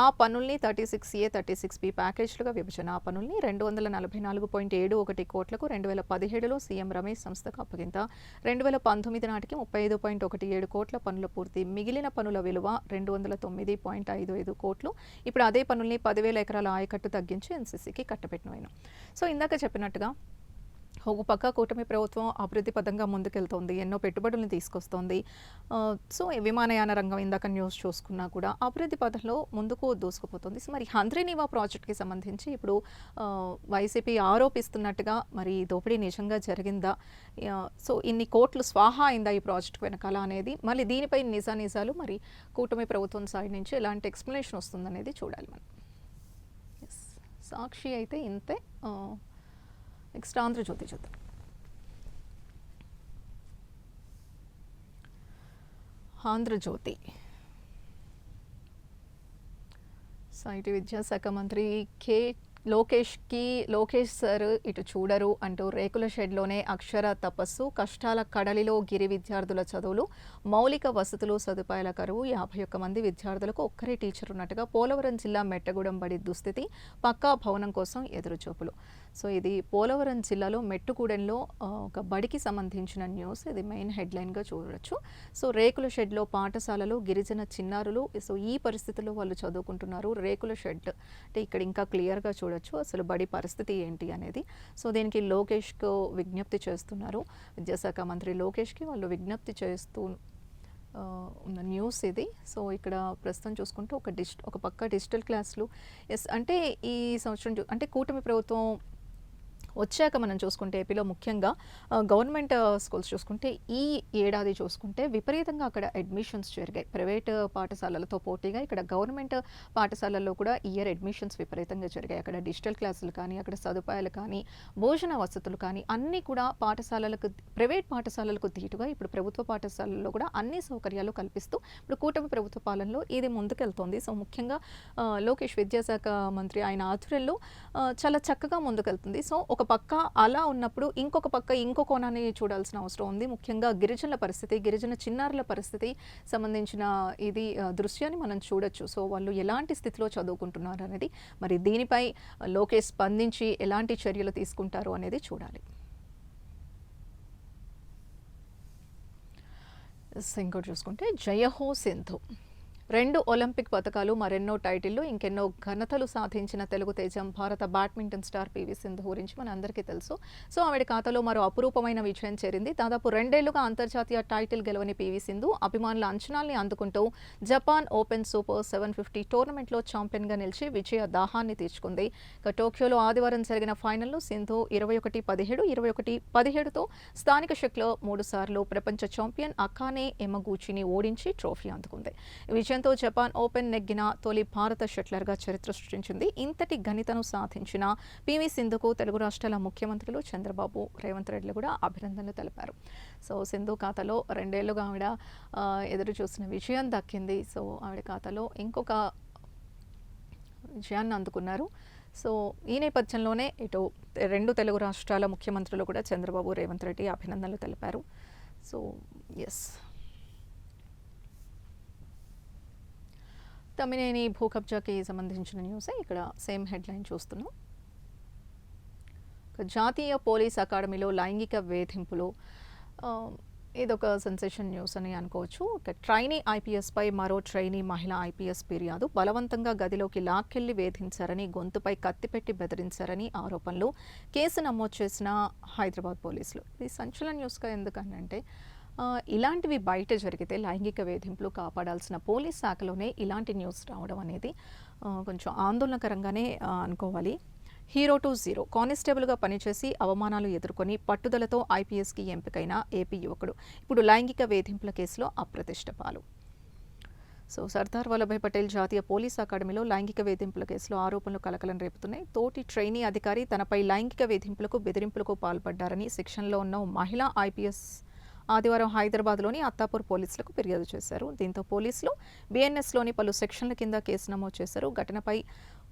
ఆ పనుల్ని 36A, 36B ప్యాకేజ్లుగా విభజన. ఆ పనుల్ని 244.71 కోట్లకు 2017లో సీఎం రమేష్ సంస్థకు అప్పగింత. 2019 నాటికి 35.17 కోట్ల పనుల పూర్తి, మిగిలిన పనుల విలువ 209.55 కోట్లు. ఇప్పుడు అదే పనుల్ని 10,000 ఎకరాల ఆయకట్టు తగ్గించి ఎన్సీసీకి కట్టబెట్టిన. సో ఇందాక చెప్పినట్టుగా ఒక పక్క కూటమి ప్రభుత్వం అభివృద్ధి పదంగా ముందుకెళ్తోంది, ఎన్నో పెట్టుబడులను తీసుకొస్తోంది. సో విమానయాన రంగం ఇందాక న్యూస్ చూసుకున్నా కూడా అభివృద్ధి పదంలో ముందుకు దూసుకుపోతుంది. సో మరి హంద్రీనివా ప్రాజెక్ట్కి సంబంధించి ఇప్పుడు వైసీపీ ఆరోపిస్తున్నట్టుగా మరి దోపిడీ నిజంగా జరిగిందా, సో ఇన్ని కోట్లు స్వాహా అయిందా ఈ ప్రాజెక్ట్ వెనకాల అనేది, మళ్ళీ దీనిపై నిజాలు మరి కూటమి ప్రభుత్వం సైడ్ నుంచి ఎలాంటి ఎక్స్ప్లెనేషన్ వస్తుందనేది చూడాలి మనం. సాక్షి అయితే ఇంతే. నెక్స్ట్ ఆంధ్రజ్యోతి చూద్దాం. ఆంధ్రజ్యోతి ఐటీ విద్యాశాఖ మంత్రి లోకేష్ సార్ ఇటు చూడరు అంటూ రేకుల షెడ్లోనే అక్షర తపస్సు, కష్టాల కడలిలో గిరి విద్యార్థుల చదువులు, మౌలిక వసతులు సదుపాయాల కరువు, 51 మంది విద్యార్థులకు ఒక్కరే టీచర్ ఉన్నట్టుగా పోలవరం జిల్లా మెట్టగూడెం బడి దుస్థితి, పక్కా భవనం కోసం ఎదురుచూపులు. సో ఇది పోలవరం జిల్లాలో మెట్టుగూడెంలో ఒక బడికి సంబంధించిన న్యూస్. ఇది మెయిన్ హెడ్లైన్గా చూడవచ్చు. సో రేకుల షెడ్లో పాఠశాలలు, గిరిజన చిన్నారులు, సో ఈ పరిస్థితుల్లో వాళ్ళు చదువుకుంటున్నారు. రేకుల షెడ్ అంటే ఇక్కడ ఇంకా క్లియర్గా చూడవచ్చు అసలు బడి పరిస్థితి ఏంటి అనేది. సో దీనికి లోకేష్కు విజ్ఞప్తి చేస్తున్నారు. విద్యాశాఖ మంత్రి లోకేష్కి వాళ్ళు విజ్ఞప్తి చేస్తూ ఉన్న న్యూస్ ఇది. సో ఇక్కడ ప్రస్తుతం చూసుకుంటే ఒక పక్క డిజిటల్ క్లాసులు అంటే ఈ సంవత్సరం అంటే కూటమి ప్రభుత్వం వచ్చాక మనం చూసుకుంటే ఏపీలో ముఖ్యంగా గవర్నమెంట్ స్కూల్స్ చూసుకుంటే ఈ ఏడాది చూసుకుంటే విపరీతంగా అక్కడ అడ్మిషన్స్ జరిగాయి. ప్రైవేట్ పాఠశాలలతో పోటీగా ఇక్కడ గవర్నమెంట్ పాఠశాలల్లో కూడా ఇయర్ అడ్మిషన్స్ విపరీతంగా జరిగాయి. అక్కడ డిజిటల్ క్లాసులు కానీ, అక్కడ సదుపాయాలు కానీ, భోజన వసతులు కానీ అన్నీ కూడా ప్రైవేట్ పాఠశాలలకు ధీటుగా ఇప్పుడు ప్రభుత్వ పాఠశాలల్లో కూడా అన్ని సౌకర్యాలు కల్పిస్తూ ఇప్పుడు కూటమి ప్రభుత్వ పాలనలో ఇది ముందుకెళ్తోంది. సో ముఖ్యంగా లోకేష్ విద్యాశాఖ మంత్రి ఆయన ఆధ్వర్యంలో చాలా చక్కగా ముందుకెళ్తుంది. సో ఒక పక్క అలా ఉన్నప్పుడు ఇంకొక పక్క ఇంకో కోణాన్ని చూడాల్సిన అవసరం ఉంది. ముఖ్యంగా గిరిజనుల పరిస్థితి, గిరిజన చిన్నారుల పరిస్థితి సంబంధించిన ఇది దృశ్యాన్ని మనం చూడొచ్చు. సో వాళ్ళు ఎలాంటి స్థితిలో చదువుకుంటున్నారు అనేది, మరి దీనిపై లోకేష్ స్పందించి ఎలాంటి చర్యలు తీసుకుంటారు అనేది చూడాలి. ఇంకోటి చూసుకుంటే జయహో సింధు 2 ఒలింపిక్ పతకాలు, మరెన్నో టైటిళ్లు, ఇంకెన్నో ఘనతలు సాధించిన తెలుగు తేజం భారత బ్యాడ్మింటన్ స్టార్ పివి సింధు గురించి మన అందరికీ తెలుసు. సో ఆవిడ ఖాతాలో మరో అపురూపమైన విజయం చేరింది. దాదాపు 2 ఏళ్లుగా అంతర్జాతీయ టైటిల్ గెలవని పివి సింధు అభిమానుల అంచనాల్ని అందుకుంటూ జపాన్ ఓపెన్ సూపర్ 750 టోర్నమెంట్లో ఛాంపియన్గా నిలిచి విజయ దాహాన్ని తీర్చుకుంది. ఇక టోక్యోలో ఆదివారం జరిగిన ఫైనల్లో సింధు 21-17, 21-17తో స్థానిక షెక్లో 3 సార్లు ప్రపంచ ఛాంపియన్ అకానే యమగూచిని ఓడించి ట్రోఫీ అందుకుంది. విజయంతో జపాన్ ఓపెన్ నెగ్గిన తొలి భారత షట్లర్గా చరిత్ర సృష్టించింది. ఇంతటి ఘనతను సాధించిన పివి సింధుకు తెలుగు రాష్ట్రాల ముఖ్యమంత్రులు చంద్రబాబు, రేవంత్ రెడ్డిలు కూడా అభినందనలు తెలిపారు. సో సింధు ఖాతాలో 2 ఏళ్లుగా ఆవిడ ఎదురు చూసిన విజయం దక్కింది. సో ఆవిడ ఖాతాలో ఇంకొక విజయాన్ని అందుకున్నారు. సో ఈ నేపథ్యంలోనే ఇటు 2 తెలుగు రాష్ట్రాల ముఖ్యమంత్రులు కూడా చంద్రబాబు, రేవంత్ రెడ్డి అభినందనలు తెలిపారు. సో ఎస్, తమ్మినేని భూ కబ్జాకి సంబంధించిన న్యూసే ఇక్కడ సేమ్ హెడ్లైన్ చూస్తున్నాం. జాతీయ పోలీస్ అకాడమీలో లైంగిక వేధింపులు, ఇదొక సెన్సేషన్ న్యూస్ అని అనుకోవచ్చు. ఇక ట్రైనీ ఐపీఎస్పై మరో ట్రైనీ మహిళా ఐపీఎస్ ఫిర్యాదు, బలవంతంగా గదిలోకి లాక్కెళ్లి వేధించారని, గొంతుపై కత్తిపెట్టి బెదిరించారని ఆరోపణలు, కేసు నమోదు చేసిన హైదరాబాద్ పోలీసులు. ఇది సంచలన న్యూస్గా ఎందుకనంటే ఇలాంటివి బయట జరిగితే లైంగిక వేధింపులు కాపాడాల్సిన పోలీస్ శాఖలోనే ఇలాంటి న్యూస్ రావడం అనేది కొంచెం ఆందోళనకరంగానే అనుకోవాలి. హీరో టు జీరో కానిస్టేబుల్గా పనిచేసి అవమానాలు ఎదుర్కొని పట్టుదలతో ఐపీఎస్కి ఎంపికైన ఏపీ యువకుడు ఇప్పుడు లైంగిక వేధింపుల కేసులో అప్రతిష్ట పాలు. సో సర్దార్ వల్లభాయ్ పటేల్ జాతీయ పోలీస్ అకాడమీలో లైంగిక వేధింపుల కేసులో ఆరోపణలు కలకలం రేపుతున్నాయి. తోటి ట్రైనీ అధికారి తనపై లైంగిక వేధింపులకు, బెదిరింపులకు పాల్పడ్డారని శిక్షణలో ఉన్న మహిళా ఐపీఎస్ ఆదివారం హైదరాబాద్లోని అత్తాపూర్ పోలీసులకు ఫిర్యాదు చేశారు. దీంతో పోలీసులు బీఎన్ఎస్లోని పలు సెక్షన్ల కింద కేసు నమోదు చేశారు. ఘటనపై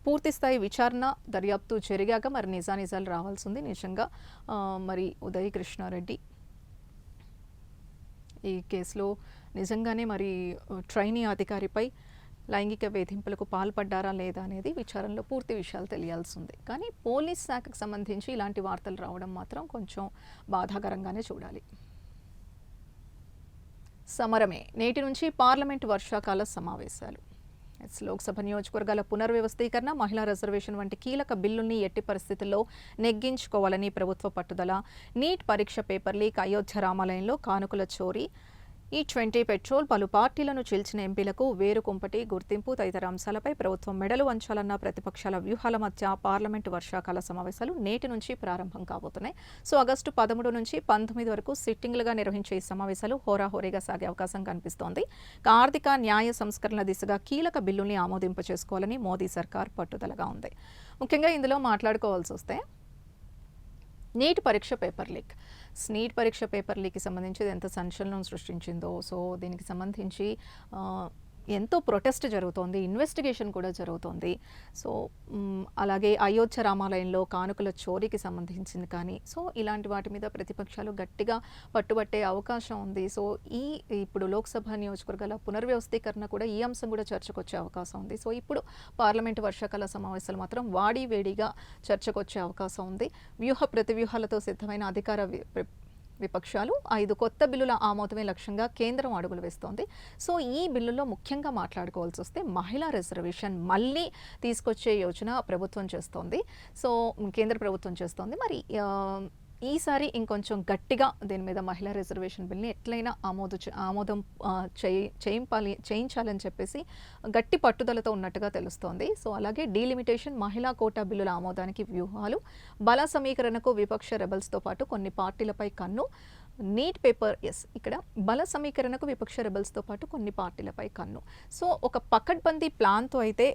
పూర్తిస్థాయి విచారణ, దర్యాప్తు జరిగాక మరి నిజానిజాలు రావాల్సి ఉంది. నిజంగా మరి ఉదయ్ కృష్ణారెడ్డి ఈ కేసులో నిజంగానే మరి ట్రైనీ అధికారిపై లైంగిక వేధింపులకు పాల్పడ్డారా లేదా అనేది విచారణలో పూర్తి విషయాలు తెలియాల్సి ఉంది. కానీ పోలీస్ శాఖకు సంబంధించి ఇలాంటి వార్తలు రావడం మాత్రం కొంచెం బాధాకరంగానే చూడాలి. సమరమే నేటి నుంచి పార్లమెంటు వర్షాకాల సమావేశాలు. లోక్సభ నియోజకవర్గాల పునర్వ్యవస్థీకరణ, మహిళా రిజర్వేషన్ వంటి కీలక బిల్లుల్ని ఎట్టి పరిస్థితుల్లో నెగ్గించుకోవాలని ప్రభుత్వ పట్టుదల. నీట్ పరీక్ష పేపర్ లీక్, అయోధ్య రామాలయంలో కానుకల చోరీ, E20 పెట్రోల్, పలు పార్టీలను చీల్చిన ఎంపీలకు వేరుకుంపటి గుర్తింపు తదితర అంశాలపై ప్రభుత్వం మెడలు వంచాలన్న ప్రతిపక్షాల వ్యూహాల మధ్య పార్లమెంటు వర్షాకాల సమావేశాలు నేటి నుంచి ప్రారంభం కాబోతున్నాయి. సో ఆగస్టు 13 నుంచి 19 వరకు సిట్టింగ్లుగా నిర్వహించే ఈ సమావేశాలు హోరాహోరీగా సాగే అవకాశం కనిపిస్తోంది. ఆర్థిక న్యాయ సంస్కరణల దిశగా కీలక బిల్లుల్ని ఆమోదింప చేసుకోవాలని మోదీ సర్కార్ పట్టుదలగా ఉంది. ముఖ్యంగా ఇందులో మాట్లాడుకోవాల్సి వస్తే నీట్ పరీక్ష పేపర్ లీక్. నీట్ పరీక్ష పేపర్ లీక్కి సంబంధించి ఎంత సంచలనం సృష్టించిందో, సో దీనికి సంబంధించి ఎంతో ప్రొటెస్ట్ జరుగుతోంది, ఇన్వెస్టిగేషన్ కూడా జరుగుతోంది. సో అలాగే అయోధ్య రామాలయంలో కానుకల చోరీకి సంబంధించింది కానీ, సో ఇలాంటి వాటి మీద ప్రతిపక్షాలు గట్టిగా పట్టుబట్టే అవకాశం ఉంది. సో ఇప్పుడు లోక్సభ నియోజకవర్గాల పునర్వ్యవస్థీకరణ కూడా ఈ అంశం కూడా చర్చకొచ్చే అవకాశం ఉంది. సో ఇప్పుడు పార్లమెంటు వర్షాకాల సమావేశాలు మాత్రం వాడివేడిగా చర్చకొచ్చే అవకాశం ఉంది. వ్యూహ ప్రతివ్యూహాలతో సిద్ధమైన అధికార విపక్షాలు 5 కొత్త బిల్లుల ఆమోదమే లక్ష్యంగా కేంద్రం అడుగులు వేస్తోంది. సో ఈ బిల్లులో ముఖ్యంగా మాట్లాడుకోవాల్సి వస్తే మహిళా రిజర్వేషన్ మళ్ళీ తీసుకొచ్చే యోచన ప్రభుత్వం చేస్తోంది. సో కేంద్ర ప్రభుత్వం చేస్తోంది. మరి ఈసారి ఇంకొంచెం గట్టిగా దీని మీద మహిళా రిజర్వేషన్ బిల్ని ఎట్లయినా ఆమోదం చేయించాలని చెప్పేసి గట్టి పట్టుదలతో ఉన్నట్టుగా తెలుస్తోంది. సో అలాగే డీలిమిటేషన్, మహిళా కోటా బిల్లుల ఆమోదానికి వ్యూహాలు, బల సమీకరణకు విపక్ష రెబల్స్తో పాటు కొన్ని పార్టీలపై కన్ను, నీట్ పేపర్ ఇక్కడ బల సమీకరణకు విపక్ష రెబల్స్తో పాటు కొన్ని పార్టీలపై కన్ను. సో ఒక పకడ్బందీ ప్లాన్తో అయితే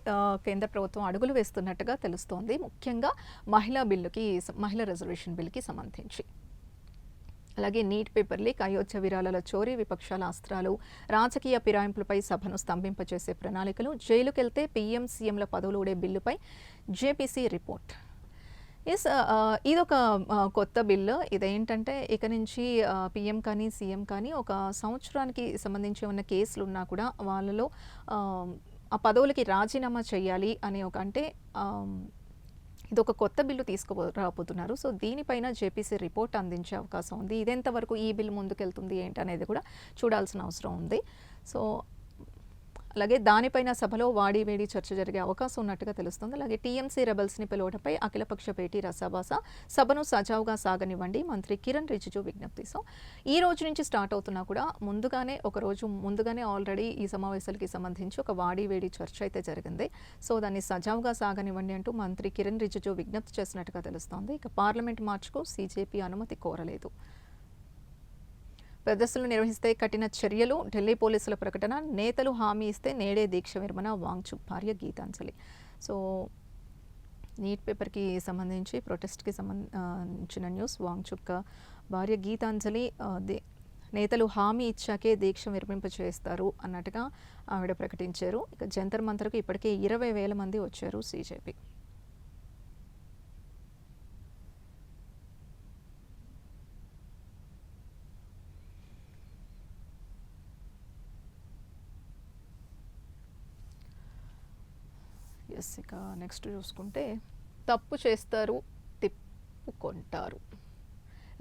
కేంద్ర ప్రభుత్వం అడుగులు వేస్తున్నట్టుగా తెలుస్తోంది, ముఖ్యంగా మహిళా రిజర్వేషన్ బిల్కి సంబంధించి. అలాగే నీట్ పేపర్ లీక్, అయోధ్య విరాళాల చోరీ, విపక్షాల అస్త్రాలు, రాజకీయ ఫిరాయింపులపై సభను స్తంభింపచేసే ప్రణాళికలు, జైలుకెళ్తే పీఎం సీఎంల పదవులు ఊడే బిల్లుపై జేపీసీ రిపోర్ట్. ఇదొక కొత్త బిల్లు. ఇదేంటంటే ఇక నుంచి పీఎం కానీ సీఎం కానీ ఒక సంవత్సరానికి సంబంధించి ఉన్న కేసులు ఉన్నా కూడా వాళ్ళలో ఆ పదవులకి రాజీనామా చేయాలి అనే ఇదొక కొత్త బిల్లు రాబోతున్నారు. సో దీనిపైన జేపీసీ రిపోర్ట్ అందించే అవకాశం ఉంది. ఇదెంతవరకు ఈ బిల్లు ముందుకెళ్తుంది ఏంటనేది కూడా చూడాల్సిన అవసరం ఉంది. సో అలాగే దానిపైన సభలో వాడివేడి చర్చ జరిగే అవకాశం ఉన్నట్టుగా తెలుస్తుంది. అలాగే టీఎంసీ రెబల్స్ని పిలువటపై అఖిలపక్ష భేటీ రసాభాస, సభను సజావుగా సాగనివ్వండి, మంత్రి కిరణ్ రిజిజు విజ్ఞప్తి. సో ఈ రోజు నుంచి స్టార్ట్ అవుతున్నా కూడా ఒక రోజు ముందుగానే ఆల్రెడీ ఈ సమావేశాలకి సంబంధించి ఒక వాడివేడి చర్చ అయితే జరిగింది. సో దాన్ని సజావుగా సాగనివ్వండి అంటూ మంత్రి కిరణ్ రిజిజు విజ్ఞప్తి చేసినట్టుగా తెలుస్తోంది. ఇక పార్లమెంట్ మార్చుకు సీజేపీ అనుమతి కోరలేదు. ప్రదర్శనలు నిర్వహిస్తే కఠిన చర్యలు, ఢిల్లీ పోలీసుల ప్రకటన, నేతలు హామీ ఇస్తే నేడే దీక్ష విరమణ, వాంగ్చుక్ భార్య గీతాంజలి. సో నీట్ పేపర్కి సంబంధించి ప్రొటెస్ట్కి సంబంధించిన న్యూస్. వాంగ్చుక్ భార్య గీతాంజలి నేతలు హామీ ఇచ్చాకే దీక్ష విరమింపచేస్తారు అన్నట్టుగా ఆవిడ ప్రకటించారు. ఇక జంతర్ మంతర్కు ఇప్పటికే 20,000 మంది వచ్చారు సీజేపీ. ఇక నెక్స్ట్ చూసుకుంటే తప్పు చేస్తారు, తిప్పుకుంటారు.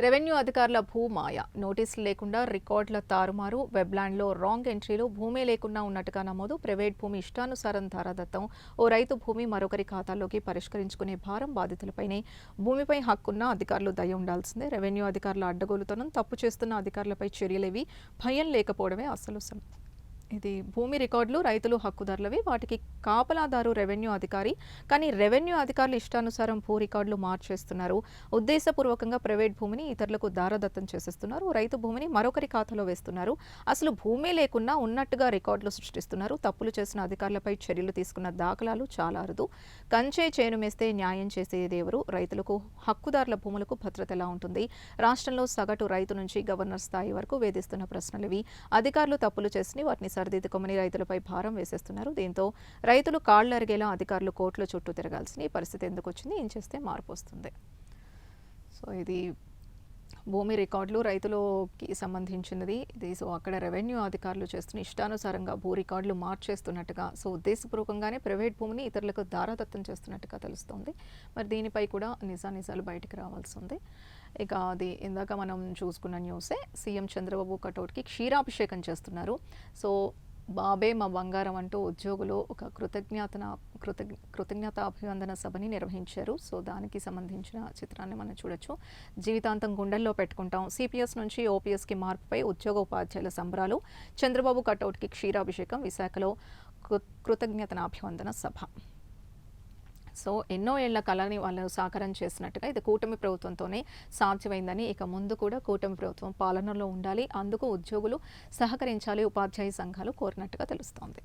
రెవెన్యూ అధికారుల భూమాయ, నోటీసులు లేకుండా రికార్డుల తారుమారు, వెబ్లాండ్లో రాంగ్ ఎంట్రీలు, భూమి లేకుండా ఉన్నట్టుగా నమోదు, ప్రైవేట్ భూమి ఇష్టానుసారం ధారాదత్తం, ఓ రైతు భూమి మరొకరి ఖాతాల్లోకి పరిష్కరించుకునే భారం బాధితులపైనే. భూమిపై హక్కున్న అధికారులు దయ ఉండాల్సిందే. రెవెన్యూ అధికారుల అడ్డగోలుతనం, తప్పు చేస్తున్న అధికారులపై చర్యలేవి భయం లేకపోవడమే అసలు ఇది భూమి రికార్డులు రైతులు హక్కుదారులవి, వాటికి కాపలాదారు రెవెన్యూ అధికారి. కానీ రెవెన్యూ అధికారులు ఇష్టానుసారం భూ రికార్డులు మార్చేస్తున్నారు. ఉద్దేశపూర్వకంగా ప్రైవేట్ భూమిని ఇతరులకు దారదత్తం చేసేస్తున్నారు. రైతు భూమిని మరొకరి ఖాతాలో వేస్తున్నారు. అసలు భూమి లేకున్నా ఉన్నట్టుగా రికార్డులు సృష్టిస్తున్నారు. తప్పులు చేసిన అధికారులపై చర్యలు తీసుకున్న దాఖలాలు చాలా అరుదు. కంచే చేను మేస్తే న్యాయం చేసేది ఎవరు? రైతులకు హక్కుదారుల భూములకు భద్రత ఎలా ఉంటుంది? రాష్ట్రంలో సగటు రైతు నుంచి గవర్నర్ స్థాయి వరకు వేధిస్తున్న ప్రశ్నలివి. అధికారులు తప్పులు చేసి వాటిని సరిదిద్దుకోమని రైతులపై భారం వేసేస్తున్నారు. దీంతో రైతులు కాళ్లు అరిగేలా అధికారులు కోర్టుల చుట్టూ తిరగాల్సిన ఈ పరిస్థితి ఎందుకు వచ్చింది? ఏం చేస్తే మార్పు వస్తుంది? సో ఇది భూమి రికార్డులు రైతులకి సంబంధించినది ఇది. సో అక్కడ రెవెన్యూ అధికారులు చేస్తున్న ఇష్టానుసారంగా భూ రికార్డులు మార్చేస్తున్నట్టుగా, సో ఉద్దేశపూర్వకంగానే ప్రైవేట్ భూమిని ఇతరులకు దారాదత్తం చేస్తున్నట్టుగా తెలుస్తోంది. మరి దీనిపై కూడా నిజాలు బయటకు రావాల్సి ఉంది. ఇక అది ఇందాక మనం చూసుకున్న న్యూసే. సీఎం చంద్రబాబు కటౌట్కి క్షీరాభిషేకం చేస్తున్నారు. సో బాబే మా బంగారం అంటూ ఉద్యోగులు ఒక కృతజ్ఞతాభివందన సభని నిర్వహించారు. సో దానికి సంబంధించిన చిత్రాన్ని మనం చూడొచ్చు. జీవితాంతం గుండెల్లో పెట్టుకుంటాం, సిపిఎస్ నుంచి ఓపీఎస్కి మార్పుపై ఉద్యోగ ఉపాధ్యాయుల సంబరాలు, చంద్రబాబు కటౌట్కి క్షీరాభిషేకం, విశాఖలో కృతజ్ఞతాభివందన సభ. సో ఎన్నో ఏళ్ల కళని వాళ్ళు సాకారం చేసినట్టుగా ఇది కూటమి ప్రభుత్వంతోనే సాధ్యమైందని, ఇక ముందు కూడా కూటమి ప్రభుత్వం పాలనలో ఉండాలి, అందుకు ఉద్యోగులు సహకరించాలి, ఉపాధ్యాయ సంఘాలు కోరినట్టుగా తెలుస్తోంది.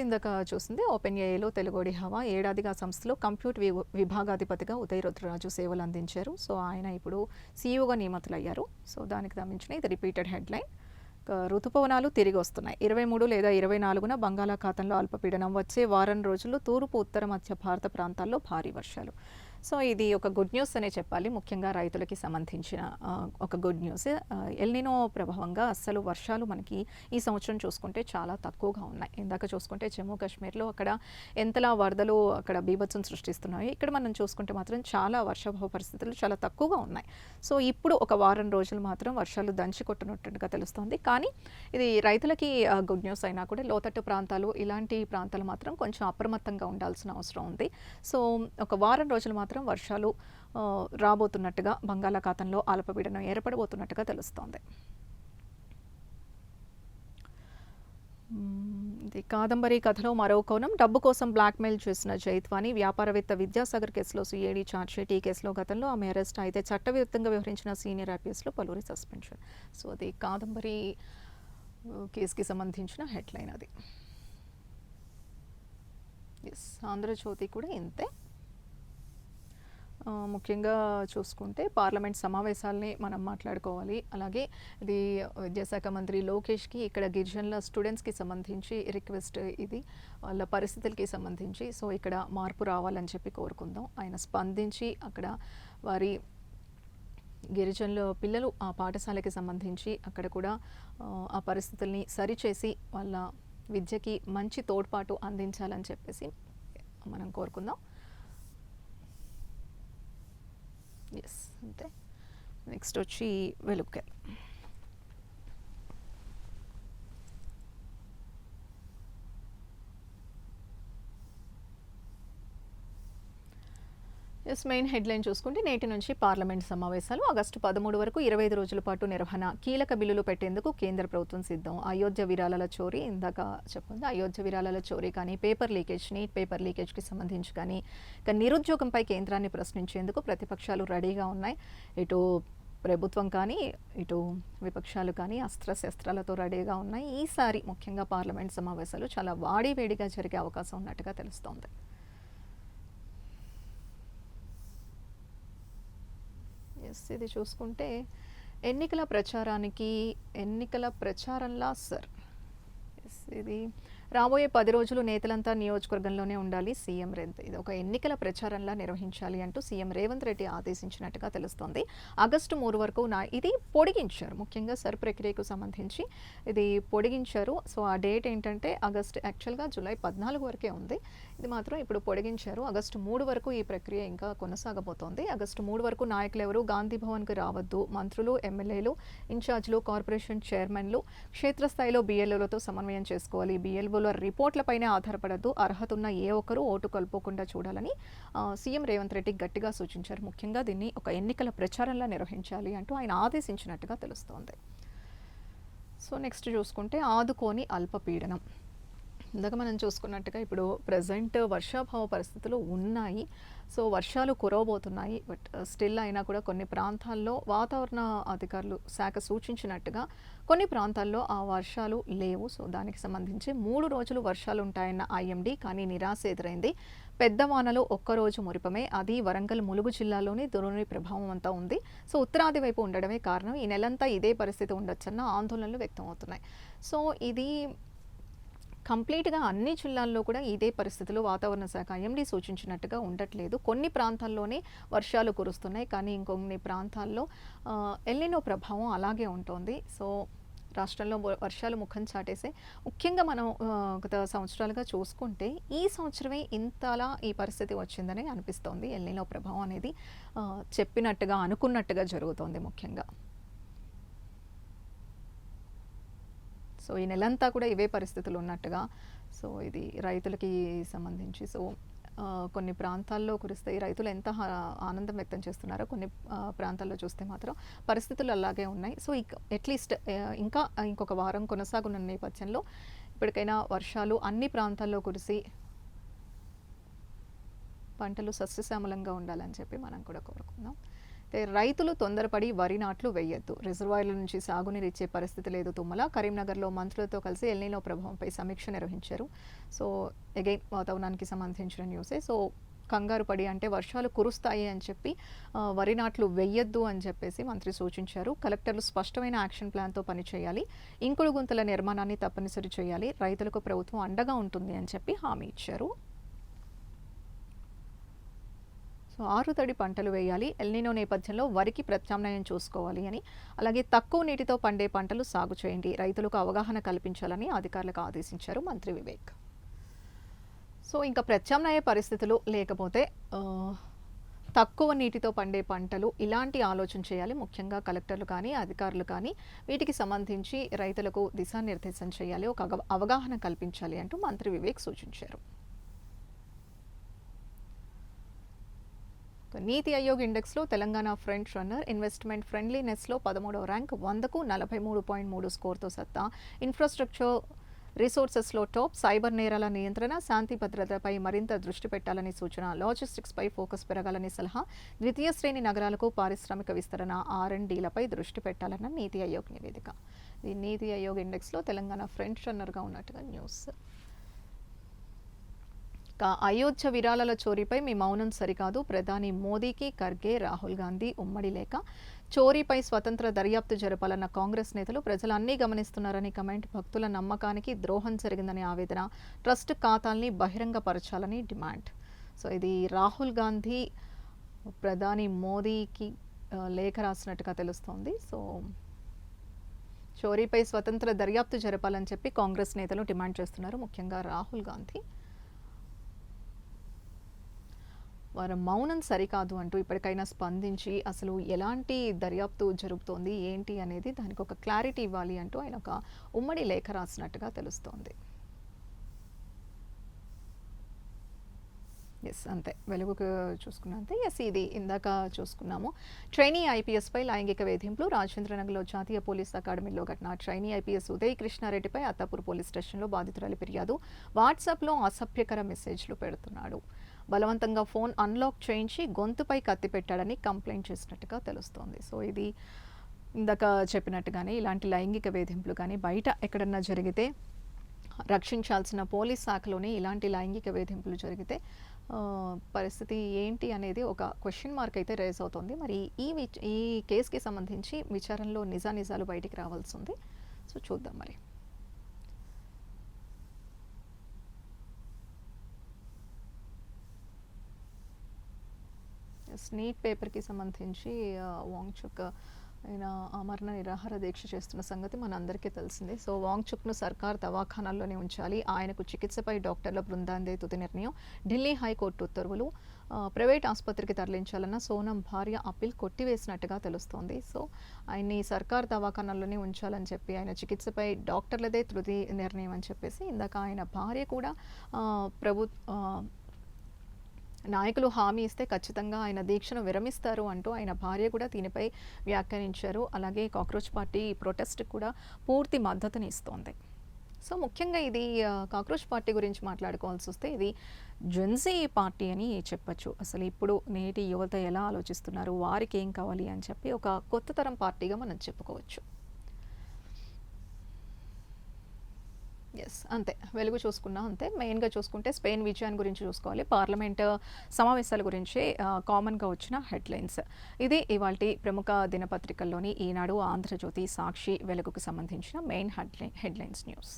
ఇందాక చూసింది ఓపెన్ ఏఐలో తెలుగోడి హవా. ఏడాదిగా సంస్థలో కంప్యూటర్ విభాగాధిపతిగా ఉదయ్ రుద్రరాజు సేవలు అందించారు. సో ఆయన ఇప్పుడు సీఈఓగా నియమితులయ్యారు. సో దానికి సంబంధించిన ఇది రిపీటెడ్ హెడ్లైన్. ఋతుపవనాలు తిరిగి వస్తున్నాయి. 23 లేదా 24న బంగాళాఖాతంలో అల్పపీడనం, వచ్చే వారం రోజుల్లో తూర్పు ఉత్తర మధ్య భారత ప్రాంతాల్లో భారీ వర్షాలు. సో ఇది ఒక గుడ్ న్యూస్ అనే చెప్పాలి. ముఖ్యంగా రైతులకి సంబంధించిన ఒక గుడ్ న్యూస్. ఎల్నినో ప్రభావంగా అస్సలు వర్షాలు మనకి ఈ సంవత్సరం చూసుకుంటే చాలా తక్కువగా ఉన్నాయి. ఇందాక చూసుకుంటే జమ్మూ కాశ్మీర్లో అక్కడ ఎంతలా వరదలు అక్కడ బీభత్సం సృష్టిస్తున్నాయి, ఇక్కడ మనం చూసుకుంటే మాత్రం చాలా వర్షాభావ పరిస్థితులు చాలా తక్కువగా ఉన్నాయి. సో ఇప్పుడు ఒక వారం రోజులు మాత్రం వర్షాలు దంచి కొట్టునట్టుగా తెలుస్తోంది. కానీ ఇది రైతులకి గుడ్ న్యూస్ అయినా కూడా లోతట్టు ప్రాంతాలు, ఇలాంటి ప్రాంతాలు మాత్రం కొంచెం అప్రమత్తంగా ఉండాల్సిన అవసరం ఉంది. సో ఒక వారం రోజులు మాత్రం వర్షాలు రాబోతున్నట్టుగా, బంగాళాఖాతంలో అల్పపీడనం ఏర్పడబోతున్నట్టుగా తెలుస్తోంది. ఇది కాదంబరి కథలో మరో కోణం. డబ్బు కోసం బ్లాక్మెయిల్ చేసిన జైత్వాని, వ్యాపారవేత్త విద్యాసాగర్ కేసులో సిఐడి ఛార్జ్షీట్. ఈ కేసులో గతంలో ఆమె అరెస్ట్ అయితే చట్టవిరుద్ధంగా వ్యవహరించిన సీనియర్ ఐపీఎస్లో పలువురి సస్పెన్షన్. సో అది కాదంబరి కేసుకి సంబంధించిన హెడ్లైన్ అది. ఎస్, ఆంధ్రజ్యోతి కూడా ఇంతే. ముఖ్యంగా చూసుకుంటే పార్లమెంట్ సమావేశాలని మనం మాట్లాడుకోవాలి. అలాగే ఇది విద్యాశాఖ మంత్రి లోకేష్కి ఇక్కడ గిరిజనుల స్టూడెంట్స్కి సంబంధించి రిక్వెస్ట్, ఇది వాళ్ళ పరిస్థితులకి సంబంధించి. సో ఇక్కడ మార్పు రావాలని చెప్పి కోరుకుందాం. ఆయన స్పందించి అక్కడ వారి గిరిజనుల పిల్లలు ఆ పాఠశాలకి సంబంధించి అక్కడ కూడా ఆ పరిస్థితుల్ని సరిచేసి వాళ్ళ విద్యకి మంచి తోడ్పాటు అందించాలని చెప్పేసి మనం కోరుకుందాం. ఎస్, అంతే. నెక్స్ట్ వచ్చి వెలుక్కే. ఎస్, మెయిన్ హెడ్లైన్ చూసుకుంటే నేటి నుంచి పార్లమెంట్ సమావేశాలు. ఆగస్టు 13 వరకు 25 రోజుల పాటు నిర్వహణ. కీలక బిల్లులు పెట్టేందుకు కేంద్ర ప్రభుత్వం సిద్ధం. అయోధ్య విరాళాల చోరీ, ఇందాక చెప్పింది అయోధ్య విరాళాల చోరీ కానీ, పేపర్ లీకేజ్, నీట్ పేపర్ లీకేజ్కి సంబంధించి కానీ, ఇక నిరుద్యోగంపై కేంద్రాన్ని ప్రశ్నించేందుకు ప్రతిపక్షాలు రెడీగా ఉన్నాయి. ఇటు ప్రభుత్వం కానీ ఇటు విపక్షాలు కానీ అస్త్రశస్త్రాలతో రెడీగా ఉన్నాయి. ఈసారి ముఖ్యంగా పార్లమెంట్ సమావేశాలు చాలా వాడివేడిగా జరిగే అవకాశం ఉన్నట్టుగా తెలుస్తోంది. ఎస్, ఇది చూసుకుంటే ఎన్నికల ప్రచారంలా సార్. ఎస్, ఇది రాబోయే 10 రోజులు నేతలంతా నియోజకవర్గంలోనే ఉండాలి. సీఎం రేవంత్ ఇది ఒక ఎన్నికల ప్రచారంలా నిర్వహించాలి అంటూ సీఎం రేవంత్ రెడ్డి ఆదేశించినట్టుగా తెలుస్తోంది. ఆగస్టు 3 వరకు ఇది పొడిగించారు. ముఖ్యంగా సర్ ప్రక్రియకు సంబంధించి ఇది పొడిగించారు. సో ఆ డేట్ ఏంటంటే ఆగస్టు, యాక్చువల్గా జూలై 14 వరకే ఉంది. ఇది మాత్రం ఇప్పుడు పొడిగించారు. ఆగస్టు 3 వరకు ఈ ప్రక్రియ ఇంకా కొనసాగబోతోంది. ఆగస్టు 3 వరకు నాయకులు ఎవరు గాంధీ భవన్కి రావద్దు. మంత్రులు, ఎమ్మెల్యేలు, ఇన్ఛార్జ్లు, కార్పొరేషన్ చైర్మన్లు క్షేత్రస్థాయిలో బిఎల్ఓలతో సమన్వయం చేసుకోవాలి. బిఎల్ఓ రిపోర్ట్లపైనే ఆధారపడద్దు. అర్హత ఉన్న ఏ ఒక్కరూ ఓటు కలుపుకోకుండా చూడాలని సీఎం రేవంత్ రెడ్డి గట్టిగా సూచించారు. ముఖ్యంగా దీన్ని ఒక ఎన్నికల ప్రచారంలా నిర్వహించాలి అంటూ ఆయన ఆదేశించినట్టుగా తెలుస్తోంది. సో నెక్స్ట్ చూసుకుంటే ఆదుకోని అల్పపీడనం. ఇందాక మనం చూసుకున్నట్టుగా ఇప్పుడు ప్రజెంట్ వర్షాభావ పరిస్థితులు ఉన్నాయి. సో వర్షాలు కురవబోతున్నాయి. బట్ స్టిల్ అయినా కూడా కొన్ని ప్రాంతాల్లో వాతావరణ అధికారులు శాఖ సూచించినట్టుగా కొన్ని ప్రాంతాల్లో ఆ వర్షాలు లేవు. సో దానికి సంబంధించి 3 రోజులు వర్షాలు ఉంటాయన్న ఐఎండీ, కానీ నిరాశ ఎదురైంది. పెద్ద వానలు ఒక్కరోజు మురిపమే. అది వరంగల్, ములుగు జిల్లాలోని దురోణి ప్రభావం అంతా ఉంది. సో ఉత్తరాది వైపు ఉండడమే కారణం. ఈ నెలంతా ఇదే పరిస్థితి ఉండొచ్చన్న ఆందోళనలు వ్యక్తం అవుతున్నాయి. సో ఇది కంప్లీట్గా అన్ని జిల్లాల్లో కూడా ఇదే పరిస్థితులు వాతావరణ శాఖ ఐఎండీ సూచించినట్టుగా ఉండట్లేదు. కొన్ని ప్రాంతాల్లోనే వర్షాలు కురుస్తున్నాయి, కానీ ఇంకొన్ని ప్రాంతాల్లో ఎల్నినో ప్రభావం అలాగే ఉంటుంది. సో రాష్ట్రంలో వర్షాలు ముఖం చాటేసే. ముఖ్యంగా మనం గత సంవత్సరాలుగా చూసుకుంటే ఈ సంవత్సరమే ఇంతలా ఈ పరిస్థితి వచ్చిందని అనిపిస్తోంది. ఎల్నినో ప్రభావం అనేది చెప్పినట్టుగా అనుకున్నట్టుగా జరుగుతోంది ముఖ్యంగా. సో ఈ నెలంతా కూడా ఇవే పరిస్థితులు ఉన్నట్టుగా. సో ఇది రైతులకి సంబంధించి. సో కొన్ని ప్రాంతాల్లో కురిస్తే రైతులు ఎంత ఆనందం వ్యక్తం చేస్తున్నారో, కొన్ని ప్రాంతాల్లో చూస్తే మాత్రం పరిస్థితులు అలాగే ఉన్నాయి. సో అట్లీస్ట్ ఇంకా ఇంకొక వారం కొనసాగున్న నేపథ్యంలో ఇప్పటికైనా వర్షాలు అన్ని ప్రాంతాల్లో కురిసి పంటలు సస్యశ్యామలంగా ఉండాలని చెప్పి మనం కూడా కోరుకుందాం. రైతులు తొందరపడి వరి నాట్లు వేయొద్దు. రిజర్వాయర్ల నుంచి సాగునీరు ఇచ్చే పరిస్థితి లేదు. తుమ్మల కరీంనగర్లో మంత్రులతో కలిసి ఎల్నినో ప్రభావంపై సమీక్ష నిర్వహించారు. సో అగైన్ వాతావరణానికి సంబంధించిన న్యూసే. సో కంగారు పడి అంటే వర్షాలు కురుస్తాయి అని చెప్పి వరి నాట్లు వెయ్యొద్దు అని చెప్పేసి మంత్రి సూచించారు. కలెక్టర్లు స్పష్టమైన యాక్షన్ ప్లాన్‌తో పనిచేయాలి. ఇంకుడు గుంతల నిర్మాణాన్ని తప్పనిసరి చేయాలి. రైతులకు ప్రభుత్వం అండగా ఉంటుంది అని చెప్పి హామీ ఇచ్చారు. సో ఆరుతడి పంటలు వేయాలి. ఎల్‌నినో నేపథ్యంలో వరికి ప్రత్యామ్నాయం చూసుకోవాలి అని, అలాగే తక్కువ నీటితో పండే పంటలు సాగు చేయండి. రైతులకు అవగాహన కల్పించాలని అధికారులకు ఆదేశించారు మంత్రి వివేక్. సో ఇంకా ప్రత్యామ్నాయ పరిస్థితులు లేకపోతే తక్కువ నీటితో పండే పంటలు ఇలాంటి ఆలోచన చేయాలి. ముఖ్యంగా కలెక్టర్లు కానీ అధికారులు కానీ వీటికి సంబంధించి రైతులకు దిశానిర్దేశం చేయాలి. ఒక అవగాహన కల్పించాలి అంటూ మంత్రి వివేక్ సూచించారు. నీతి ఆయోగ్ ఇండెక్స్లో తెలంగాణ ఫ్రంట్ రన్నర్. ఇన్వెస్ట్మెంట్ ఫ్రెండ్లీనెస్లో 13వ ర్యాంక్, 100కు 43.3 స్కోర్తో సత్తా. Infrastructure రిసోర్సెస్లో top. సైబర్ నేరాల నియంత్రణ, శాంతి భద్రతపై మరింత దృష్టి పెట్టాలని సూచన. లాజిస్టిక్స్పై ఫోకస్ పెరగాలని సలహా. ద్వితీయ శ్రేణి నగరాలకు పారిశ్రామిక విస్తరణ, R&Dలపై దృష్టి పెట్టాలన్న నీతి ఆయోగ్ నివేదిక. ఈ నీతి ఆయోగ్ ఇండెక్స్లో తెలంగాణ ఫ్రంట్ రన్నర్గా ఉన్నట్టుగా న్యూస్. అయోధ్య విరాళాల చోరీపై మీ మౌనం సరికాదు. ప్రధాని మోదీకి ఖర్గే, రాహుల్ గాంధీ ఉమ్మడి లేఖ. చోరీపై స్వతంత్ర దర్యాప్తు జరపాలన్న కాంగ్రెస్ నేతలు. ప్రజలు అన్నీ గమనిస్తున్నారని కమెంట్. భక్తుల నమ్మకానికి ద్రోహం జరిగిందని ఆవేదన. ట్రస్ట్ ఖాతాల్ని బహిరంగపరచాలని డిమాండ్. సో ఇది రాహుల్ గాంధీ ప్రధాని మోదీకి లేఖ రాసినట్టుగా తెలుస్తోంది. సో చోరీపై స్వతంత్ర దర్యాప్తు జరపాలని చెప్పి కాంగ్రెస్ నేతలు డిమాండ్ చేస్తున్నారు, ముఖ్యంగా రాహుల్ గాంధీ. వారి మౌనం సరికాదు అంటూ ఇప్పటికైనా స్పందించి అసలు ఎలాంటి దర్యాప్తు జరుగుతోంది ఏంటి అనేది దానికి ఒక క్లారిటీ ఇవ్వాలి అంటూ ఆయన ఒక ఉమ్మడి లేఖ రాసినట్టుగా తెలుస్తోంది. ఎస్ అంతే, వెలుగుకు చూసుకున్నంతే. ఎస్ ఇది ఇందాక చూసుకున్నాము. ట్రైనీ ఐపీఎస్పై లైంగిక వేధింపులు. రాజేంద్రనగర్లో జాతీయ పోలీస్ అకాడమీలో ఘటన. ట్రైనీ ఐపీఎస్ ఉదయ్ కృష్ణారెడ్డిపై అత్తాపూర్ పోలీస్ స్టేషన్లో బాధితురాలి ఫిర్యాదు. వాట్సాప్లో అసభ్యకర మెసేజ్లు పెడుతున్నాడు. బలవంతంగా ఫోన్ అన్లాక్ చేయించి గొంతుపై కత్తి పెట్టాడని కంప్లైంట్ చేసినట్టుగా తెలుస్తోంది. సో ఇది ఇందాక చెప్పినట్టుగానే ఇలాంటి లైంగిక వేధింపులు కానీ బయట ఎక్కడన్నా జరిగితే రక్షించాల్సిన పోలీస్ శాఖలోనే ఇలాంటి లైంగిక వేధింపులు జరిగితే పరిస్థితి ఏంటి అనేది ఒక క్వశ్చన్ మార్క్ అయితే రేజ్ అవుతుంది. మరి ఈ కేసుకి సంబంధించి విచారణలో నిజానిజాలు బయటికి రావాల్సి ఉంది. సో చూద్దాం మరి. నీట్ పేపర్కి సంబంధించి వాంగ్చుక్ ఆయన ఆమరణ నిరాహార దీక్ష చేస్తున్న సంగతి మనందరికీ తెలిసిందే. సో వాంగ్చుక్ను సర్కార్ దవాఖానాల్లోనే ఉంచాలి. ఆయనకు చికిత్సపై డాక్టర్ల బృందాందే తుది నిర్ణయం. ఢిల్లీ హైకోర్టు ఉత్తర్వులు. ప్రైవేట్ ఆసుపత్రికి తరలించాలన్న సోనం భార్య అప్పీల్ కొట్టివేసినట్టుగా తెలుస్తోంది. సో ఆయన్ని సర్కార్ దవాఖానాల్లోనే ఉంచాలని చెప్పి ఆయన చికిత్సపై డాక్టర్లదే తుది నిర్ణయం అని చెప్పేసి ఇందాక ఆయన భార్య కూడా నాయకులు హామీ ఇస్తే ఖచ్చితంగా ఆయన దీక్షను విరమిస్తారు అంటూ ఆయన భార్య కూడా దీనిపై వ్యాఖ్యానించారు. అలాగే కాక్రోచ్ పార్టీ ప్రొటెస్ట్ కూడా పూర్తి మద్దతుని ఇస్తోంది. సో ముఖ్యంగా ఇది కాక్రోచ్ పార్టీ గురించి మాట్లాడుకోవాల్సి వస్తే ఇది జెన్జీ పార్టీ అని చెప్పచ్చు. అసలు ఇప్పుడు నేటి యువత ఎలా ఆలోచిస్తున్నారు, వారికి ఏం కావాలి అని చెప్పి ఒక కొత్త తరం పార్టీగా మనం చెప్పుకోవచ్చు. ఎస్ అంతే, వెలుగు చూసుకున్నా అంతే. మెయిన్గా చూసుకుంటే స్పెయిన్ విజయాన్ని గురించి చూసుకోవాలి. పార్లమెంట్ సమావేశాల గురించి కామన్గా వచ్చిన హెడ్లైన్స్. ఇది ఇవాల్టి ప్రముఖ దినపత్రికల్లోని ఈనాడు, ఆంధ్రజ్యోతి, సాక్షి, వెలుగుకు సంబంధించిన మెయిన్ హెడ్లైన్స్ న్యూస్.